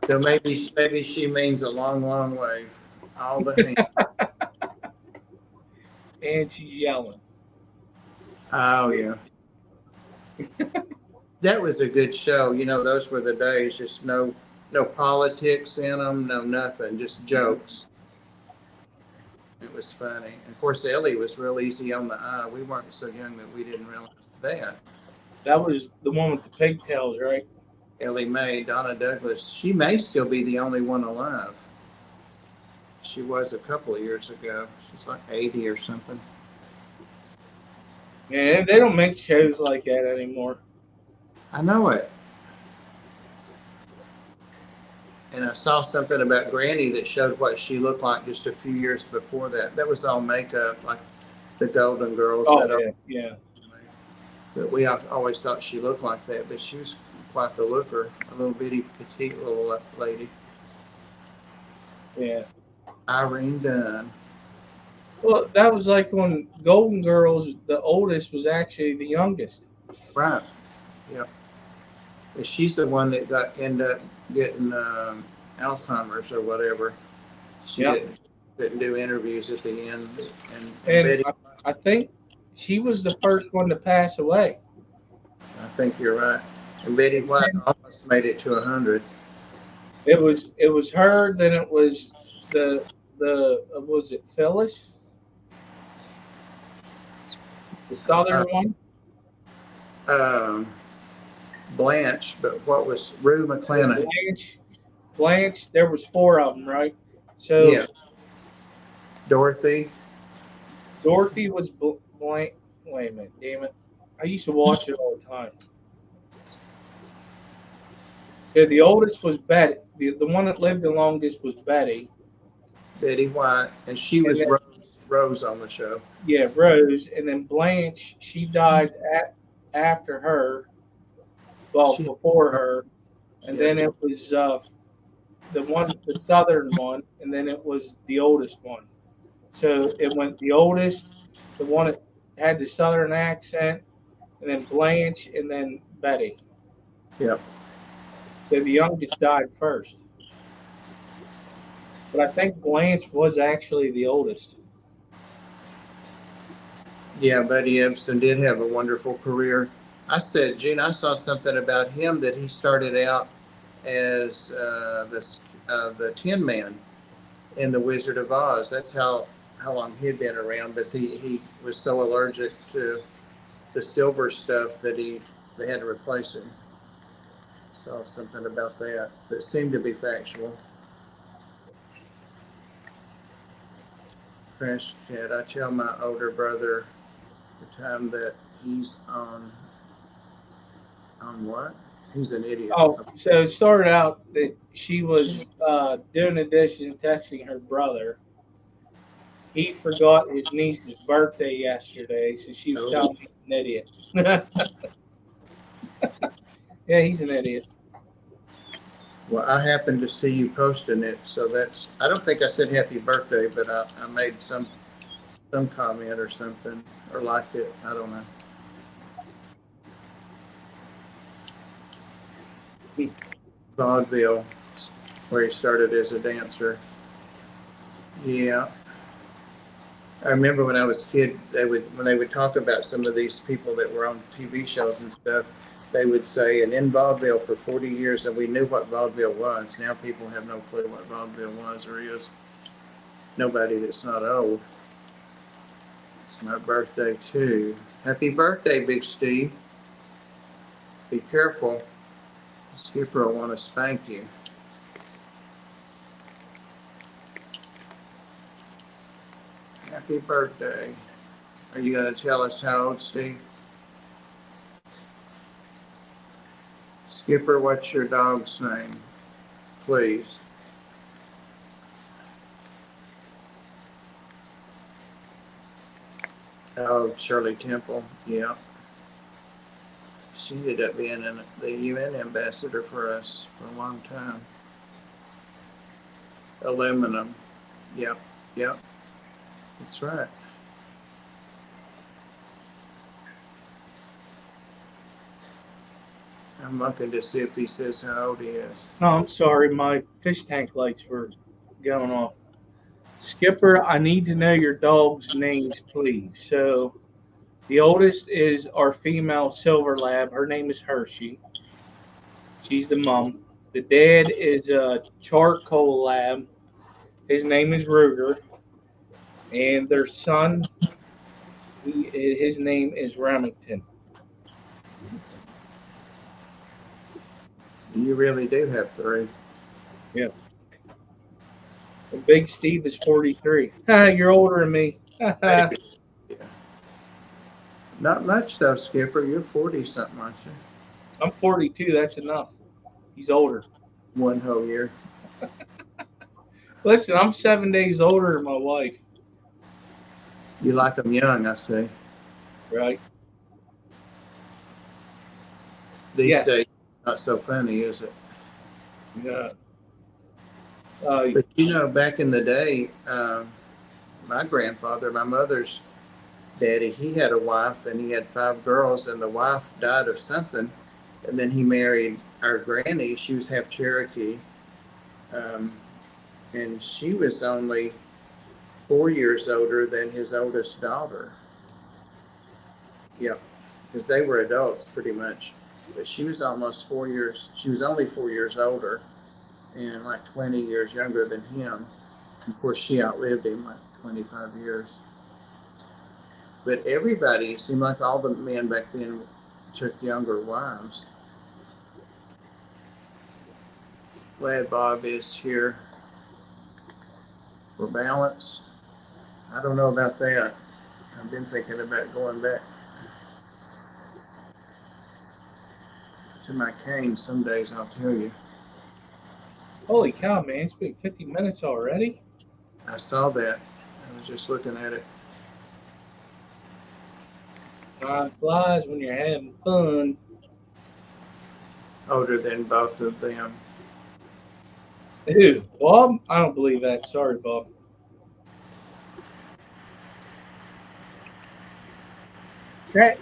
So maybe she means a long, long wave. All the hands. And she's yelling. Oh yeah. That was a good show. You know, those were the days. Just no politics in them, no nothing, just jokes. It was funny. Of course, Ellie was real easy on the eye. We weren't so young that we didn't realize that. That was the one with the pigtails, right? Ellie Mae, Donna Douglas. She may still be the only one alive. She was a couple of years ago. She's like 80 or something. Yeah, they don't make shows like that anymore. I know it. And I saw something about Granny that showed what she looked like just a few years before that. That was all makeup, like the Golden Girls. Oh, yeah. But we always thought she looked like that, but she was quite the looker, a little bitty, petite little lady. Yeah. Irene Dunn. Well, that was like when Golden Girls, the oldest was actually the youngest. Right. Yep. But she's the one that ended up getting Alzheimer's or whatever. She didn't do interviews at the end. And I think she was the first one to pass away. I think you're right. And Betty And White then almost made it to 100. it was her. Then it was the was it Phyllis, the Uh, Southern one? um, Blanche, but what was Rue Yeah, McClanahan? Blanche. Blanche. There was four of them, right? So Yeah, Dorothy. Dorothy was Blanche. Wait a minute, damn it! I used to watch it all the time. So the oldest was Betty. The one that lived the longest was Betty, Betty White, and she and was then Rose on the show. yeah, Rose, and then Blanche. She died after her, well, She before her, she and had then a it was the southern one, and then it was the oldest one. So it went the oldest, the one that had the southern accent, and then Blanche, and then Betty. yeah, So the youngest died first, but I think Blanche was actually the oldest. yeah. Buddy Ebsen did have a wonderful career. I said, Gene, I saw something about him that he started out as the Tin Man in the Wizard of Oz. That's how long he'd been around. But he was so allergic to the silver stuff that they had to replace him. Saw something about that that seemed to be factual. Crash Cat. I tell my older brother the time that he's on what? He's an idiot. Oh, so it started out that she was doing the dishes and texting her brother. He forgot his niece's birthday yesterday, so she was Oh, telling me he's an idiot. Yeah, he's an idiot. well, I happened to see you posting it, so that's. I don't think I said happy birthday, but I made some comment or something or liked it. I don't know. Vaudeville, where he started as a dancer. Yeah, I remember when I was a kid, when they would talk about some of these people that were on TV shows and stuff, they would say, and in vaudeville for 40 years, and we knew what vaudeville was. Now people have no clue what vaudeville was or is. Nobody that's not old. It's my birthday too. Happy birthday, Big Steve. Be careful. Skipper will want to spank you. Happy birthday. Are you going to tell us how old, Steve? Skipper, what's your dog's name? Please. Oh, Shirley Temple. Yeah. She ended up being the UN ambassador for us for a long time. Aluminum. Yep. Yep. That's right. I'm looking to see if he says how old he is. No, I'm sorry, my fish tank lights were going off. Skipper, I need to know your dog's names, please. So the oldest is our female silver lab. Her name is Hershey. She's the mom. The dad is a charcoal lab. His name is Ruger, and their son, his name is Remington. You really do have three. Yeah. And Big Steve is 43. You're older than me. I'm Maybe. Yeah. Not much though, Skipper. You're 40 something, aren't you? 42. That's enough. He's older. One whole year. Listen, I'm 7 days older than my wife. You like them young, I see. Right? These Yes. days, not so funny, is it? Yeah. Uh, But back in the day, my grandfather, my mother's daddy, he had a wife and he had five girls, and the wife died of something, and then he married our granny. She was half Cherokee, um, and she was only 4 years older than his oldest daughter. Yep. because they were adults pretty much. But she was almost 4 years. She was only 4 years older, and like 20 years younger than him. Of course, she outlived him like 25 years. But everybody, it seemed like all the men back then took younger wives. Glad Bob is here for balance. I don't know about that. I've been thinking about going back to my cane some days, I'll tell you. Holy cow, man! It's been 50 minutes already. I saw that. I was just looking at it. Time flies when you're having fun. Older than both of them. Ew, Bob? I don't believe that. Sorry, Bob. Trash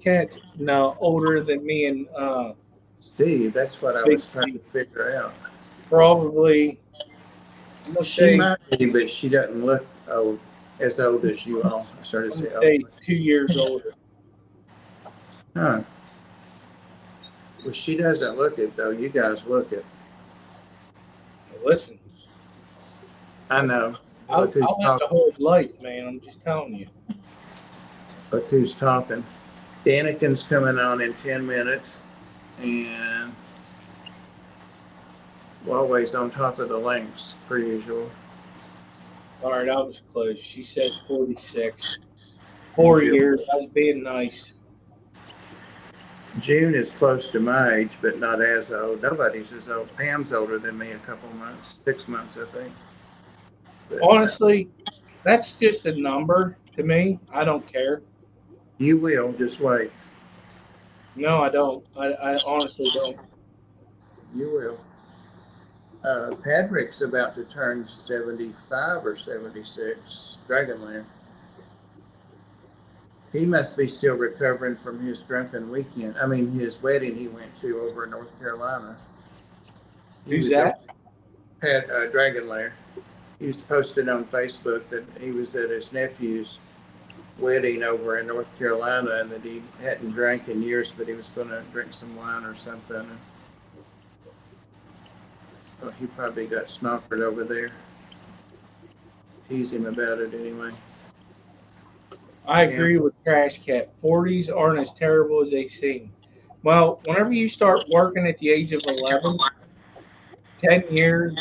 cats, no, older than me and Steve, that's what I Big was trying to Steve. figure out. Probably, I'm gonna She say, might be, but she doesn't look old, as old as you all. I started to I'm say gonna old. say 2 years older. Huh. Well, she doesn't look it, though. You guys look it. Listen, I know. I Look who's went the talking. whole life, man. I'm just telling you. Look who's talking. Danikin's coming on in 10 minutes. And always on top of the links, per usual. All right, I was close. She says 46. And 4 years. I was being nice. June is close to my age, but not as old. Nobody's as old. Pam's older than me a couple months, 6 months, I think. But Honestly, that's just a number to me. I don't care. you will, just wait. No, I don't. I honestly don't. You will. Patrick's about to turn 75 or 76, Dragonland. He must be still recovering from his drunken weekend. I mean, his wedding he went to over in North Carolina. He Who's was at that? Dragonland. He was posted on Facebook that he was at his nephew's wedding over in North Carolina and that he hadn't drank in years, but he was going to drink some wine or something. So he probably got snockered over there. Tease him about it anyway. I Yeah. agree with Trash Cat. 40s aren't as terrible as they seem. Well, whenever you start working at the age of 11, 10 years,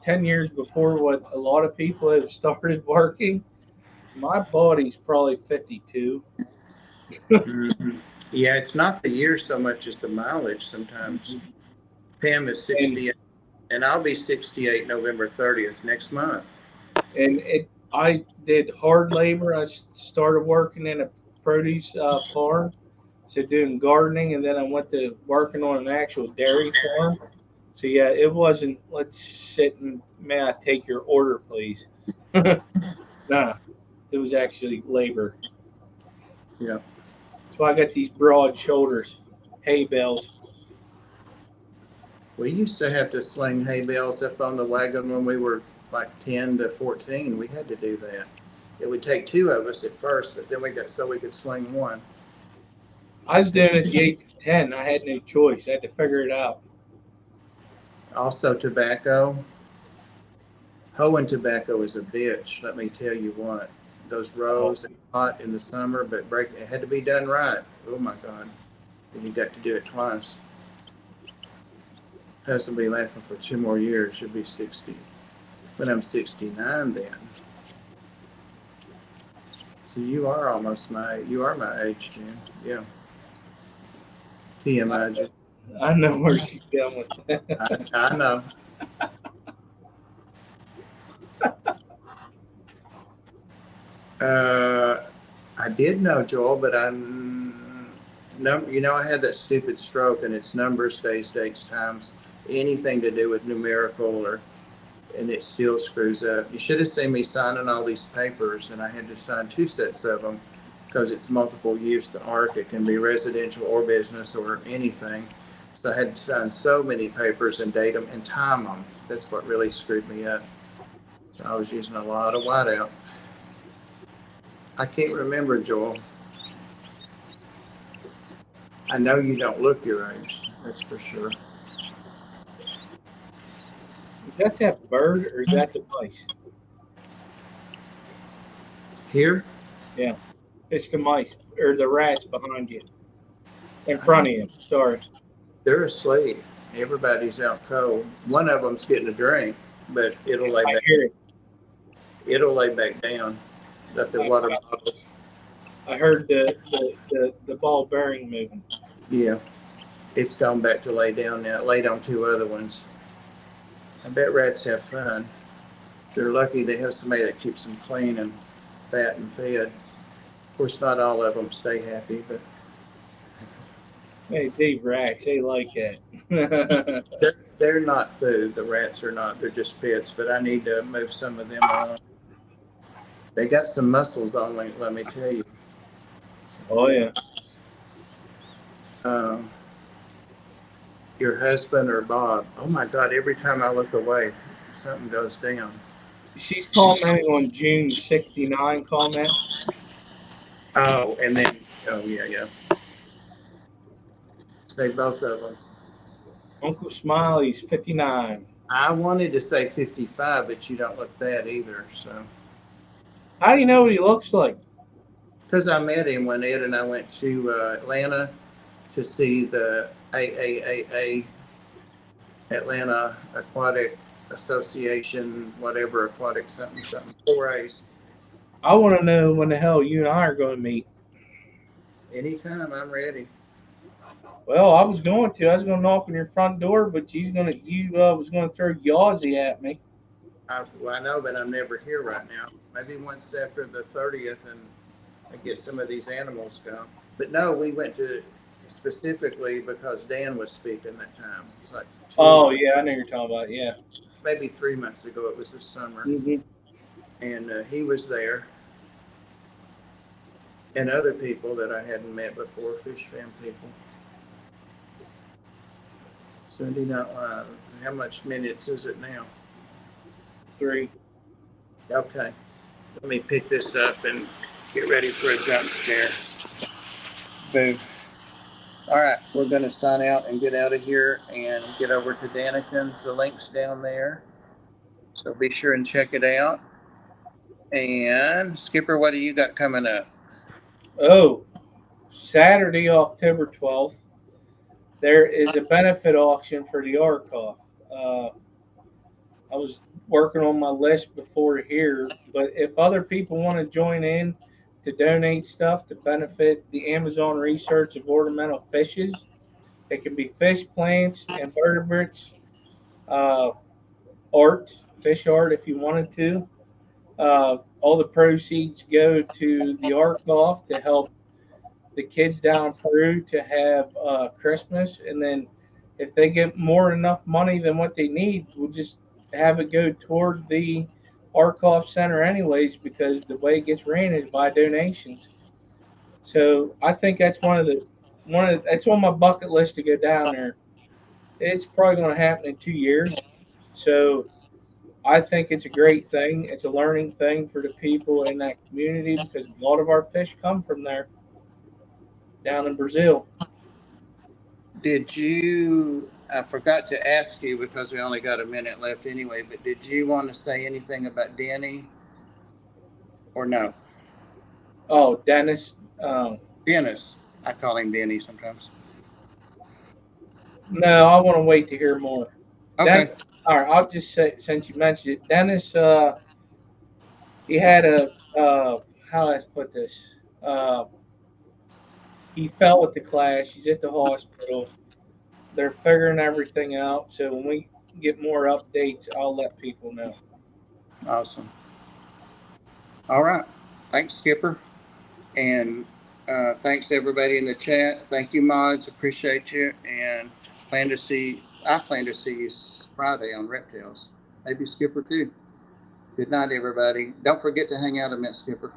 10 years before what a lot of people have started working, my body's probably 52. Mm-hmm. Yeah, it's not the year so much as the mileage sometimes. Pam is And 68, and I'll be 68 November 30th next month. I did hard labor. I started working in a produce farm, so doing gardening, and then I went to working on an actual dairy farm. So yeah, it wasn't let's sit and may I take your order, please. Nah, it was actually labor. Yeah. So I got these broad shoulders, hay bales. We used to have to sling hay bales up on the wagon when we were like 10 to 14. We had to do that. It would take two of us at first, but then we got so we could sling one. I was doing it at the age of 10. I had no choice. I had to figure it out. Also, tobacco. Hoeing tobacco is a bitch. Let me tell you what. Those Oh, rows are hot in the summer, but it had to be done right. Oh my God. And you got to do it twice. Husband will be laughing for 2 more years. You'll be 60. But I'm 69 then. So you are my age, Jim. Yeah. I, TMI, Jim. I know where she's going with that. I know. I did know Joel, but I had that stupid stroke, and it's numbers, days, dates, times, anything to do with numerical and it still screws up. You should have seen me signing all these papers, and I had to sign two sets of them because it's multiple use. The ARC, it can be residential or business or anything. So I had to sign so many papers and date them and time them. That's what really screwed me up. So I was using a lot of whiteout. I can't remember, Joel. I know you don't look your age. That's for sure. Is that bird or is that the mice? Here, Yeah, it's the mice or the rats behind you, in I front don't. of you. Sorry. They're asleep. Everybody's out cold. One of them's getting a drink, but I hear it. it'll lay back down. Got the I, water bottles. I heard the ball bearing moving. Yeah, it's gone back to lay down now. It laid on two other ones. I bet rats have fun. They're lucky they have somebody that keeps them clean and fat and fed. Of course, not all of them stay happy, but Hey, Dave rats, they like that. they're not food. The rats are not. They're just pets. But I need to move some of them on. They got some muscles on me. Let me tell you. Some Oh big yeah, muscles. Um, your husband or Bob? Oh my God! Every time I look away, something goes down. she's commenting on June '69 comment. Oh, and then yeah, yeah. Say both of them. Uncle Smiley's 59. I wanted to say 55, but you don't look that either. So, How do you know what he looks like? because I met him when Ed and I went to Atlanta to see the AAAA Atlanta Aquatic Association, whatever aquatic something something 4A's. I want to know when the hell you and I are going to meet. Anytime I'm ready. Well, I was going to. I was going to knock on your front door, but you was going to throw Yazzie at me. Well, I know, but I'm never here right now. Maybe once after the 30th, and I get some of these animals gone. But no, we went to specifically because Dan was speaking that time. It's like Oh yeah, I know you're talking about. Yeah. maybe 3 months ago. It was this summer, Hmm. and he was there, and other people that I hadn't met before, fish fan people. Sunday Night Live. How much minutes is it now? 3. Okay, let me pick this up and get ready for a jump scare. Boom. All right, we're going to sign out and get out of here and get over to Daniken's. The link's down there. So be sure and check it out. And Skipper, what do you got coming up? Oh, Saturday, October 12th, there is a benefit auction for the Arkoff. Uh, I was working on my list before here, but if other people want to join in to donate stuff to benefit the Amazon research of ornamental fishes, it can be fish, plants, invertebrates, uh, art, fish art if you wanted to. All the proceeds go to the Arkoff to help the kids down in Peru to have Christmas, and then if they get more enough money than what they need, we'll just have it go toward the Arkoff Center anyways, because the way it gets ran is by donations. So I think that's that's on my bucket list to go down there. It's probably going to happen in 2 years, so I think it's a great thing. It's a learning thing for the people in that community because a lot of our fish come from there down in Brazil. Did you, I forgot to ask you because we only got a minute left anyway, but did you want to say anything about Denny or no? Oh, Dennis. Dennis. I call him Denny sometimes. No, I want to wait to hear more. Then, Okay. all right, I'll just say since you mentioned it, Dennis. He had a how do I put this? Uh, he fell with the class. He's at the hospital. They're figuring everything out. So when we get more updates, I'll let people know. Awesome. All right. Thanks, Skipper. And thanks to everybody in the chat. Thank you, mods. Appreciate you. And I plan to see you Friday on Reptiles. Maybe Skipper too. Good night, everybody. Don't forget to hang out. I met Skipper.